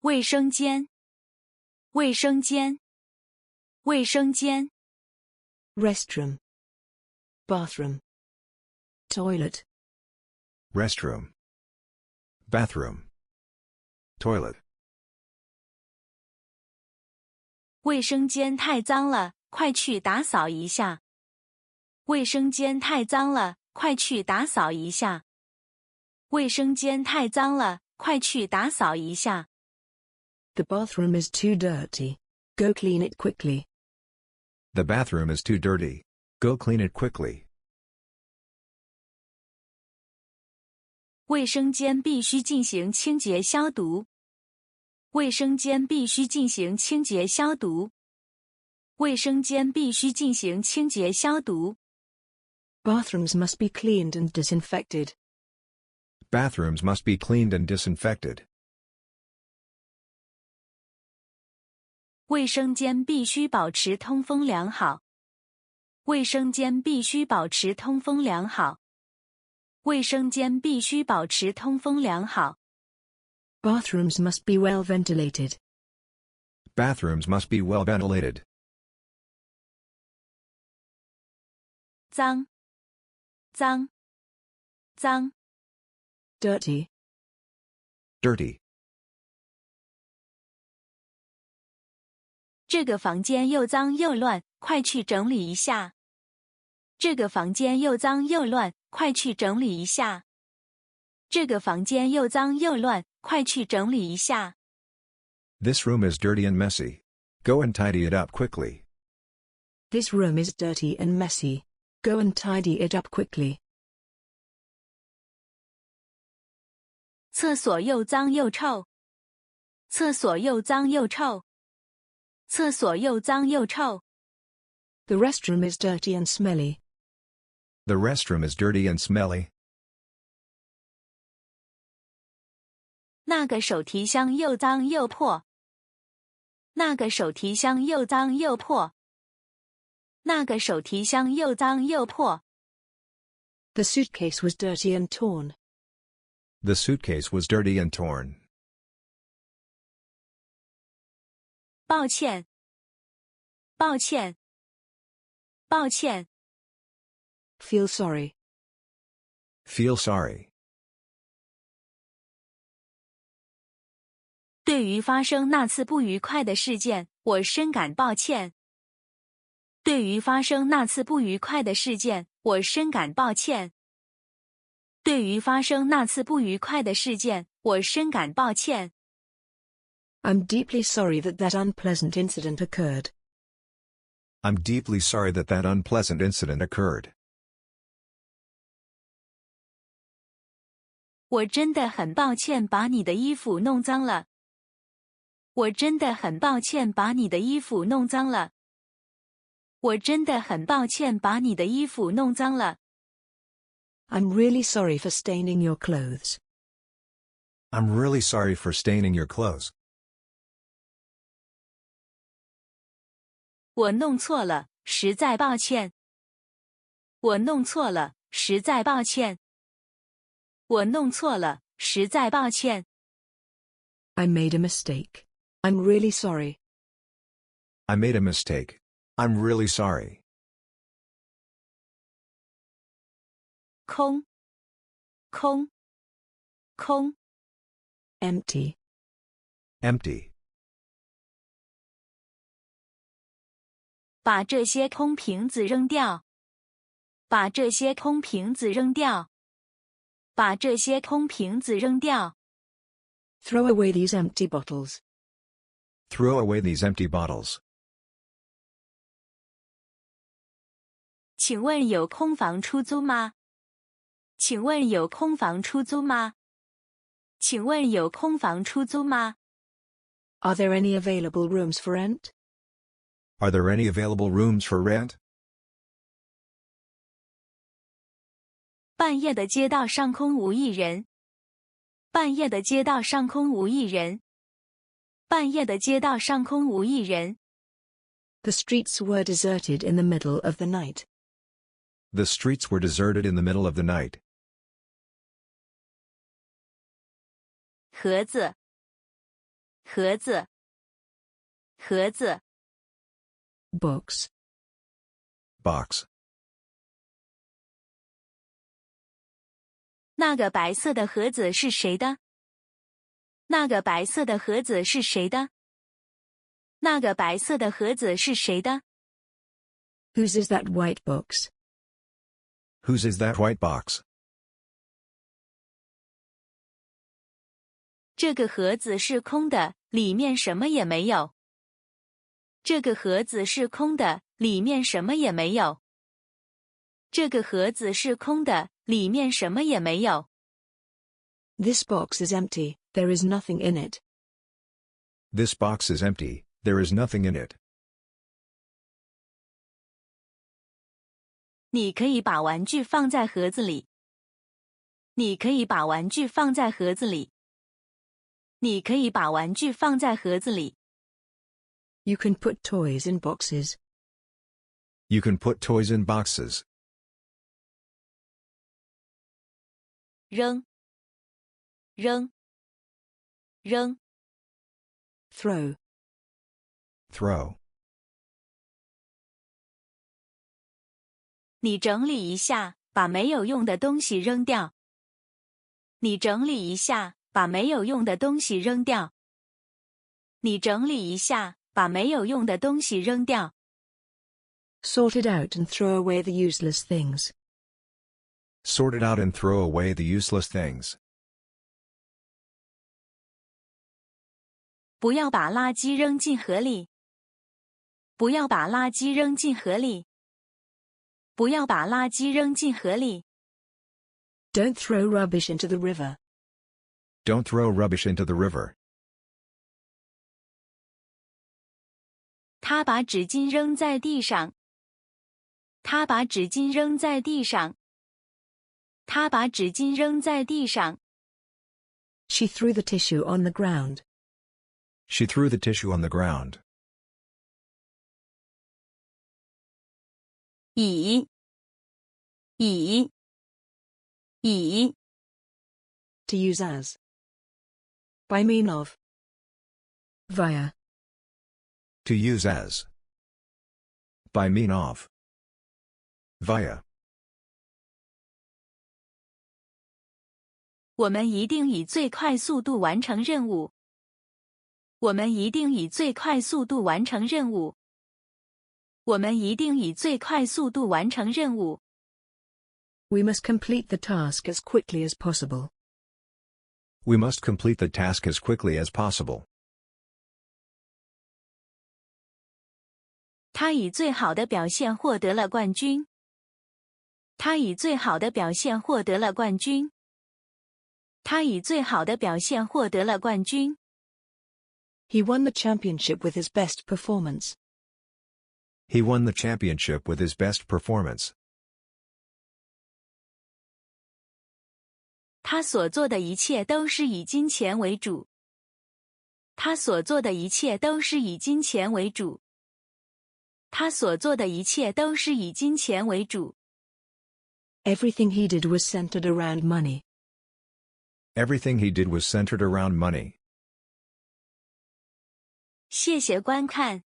卫生间，卫生间，卫生间。restroom, bathroom, toilet, restroom, bathroom, toilet. 卫生间太脏了，快去打扫一下。卫生间太脏了，快去打扫一下。卫生间太脏了，快去打扫一下。The bathroom is too dirty. Go clean it quickly. The bathroom is too dirty. Go clean it quickly. 卫生间必须进行清洁消毒。卫生间必须进行清洁消毒。卫生间必须进行清洁消毒。Bathrooms must be cleaned and disinfected. Bathrooms must be cleaned and disinfected. 卫生间必须保持通风良好。卫生间必须保持通风良好。卫生间必须保持通风良好。Bathrooms must be well ventilated. Bathrooms must be well ventilated. 脏，脏，脏。Dirty. Dirty. 这个房间又脏又乱，快去整理一下。这个房间又脏又乱，快去整理一下。这个房间又脏又乱，快去整理一下。This room is dirty and messy. Go and tidy it up quickly. This room is dirty and messy. Go and tidy it up quickly. 厕所又脏又臭。厕所又脏又臭。厕所又脏又臭。The restroom is dirty and smelly. The restroom is dirty and smelly. 那个手提箱又脏又破。那个手提箱又脏又破。那个手提箱又脏又破。The suitcase was dirty and torn. The suitcase was dirty and torn. 抱歉，抱歉，抱歉。Feel sorry. Feel sorry. 对于发生那次不愉快的事件，我深感抱歉。对于发生那次不愉快的事件，我深感抱歉。对于发生那次不愉快的事件，我深感抱歉。I'm deeply sorry that unpleasant incident occurred. I'm deeply sorry that unpleasant incident occurred. 我真的很抱歉把你的衣服弄脏了。我真的很抱歉把你的衣服弄脏了。我真的很抱歉把你的衣服弄脏了。I'm really sorry for staining your clothes. I'm really sorry for staining your clothes. 我弄错了，实在抱歉。我弄错了，实在抱歉。我弄错了，实在抱歉。I made a mistake. I'm really sorry. I made a mistake. I'm really sorry. 空，空，空。Empty. Empty. 把这些空瓶子扔掉。把这些空瓶子扔掉。把这些空瓶子扔掉。Throw away these empty bottles. Throw away these empty bottles. 请问有空房出租吗？请问有空房出租吗？请问有空房出租吗？ Are there any available rooms for rent? Are there any available rooms for rent? 半夜的街道上空无一人。半夜的街道上空无一人。半夜的街道上空无一人。The streets were deserted in the middle of the night. The streets were deserted in the middle of the night. 盒子，盒子，盒子， box, box. 那个白色的盒子是谁的？那个白色的盒子是谁的？那个白色的盒子是谁的？ whose is that white box? Whose is that white box? 这个盒子是空的，里面什么也没有。这个盒子是空的，里面什么也没有。这个盒子是空的，里面什么也没有。 This box is empty, there is nothing in it. This box is empty, there is nothing in it. 你可以把玩具放在盒子里。你可以把玩具放在盒子里。你可以把玩具放在盒子里。 You can put toys in boxes. You can put toys in boxes. 扔，扔，扔。 Throw, Throw. 你整理一下，把没有用的东西扔掉。你整理一下，把没有用的东西扔掉。你整理一下，把没有用的东西扔掉。 sort it out and throw away the useless things. Sort it out and throw away the useless things. 不要把垃圾扔进河里。不要把垃圾扔进河里。不要把垃圾扔进河里。 Don't throw rubbish into the river. Don't throw rubbish into the river. 他把纸巾扔在地上。他把纸巾扔在地上。他把纸巾扔在地上。 She threw the tissue on the ground. She threw the tissue on the ground. 以，以，以。 To use as. By mean of. Via. To use as. By mean of. Via. 我们一定以最快速度完成任务。我们一定以最快速度完成任务。我们一定以最快速度完成任务。 We must complete the task as quickly as possible. We must complete the task as quickly as possible. 他以最好的表现获得了冠军。他以最好的表现获得了冠军。他以最好的表现获得了冠军。 He won the championship with his best performance. He won the championship with his best performance. 他所做的一切都是以金钱为主。他所做的一切都是以金钱为主。他所做的一切都是以金钱为主。 Everything he did was centered around money. Everything he did was centered around money. 谢谢观看。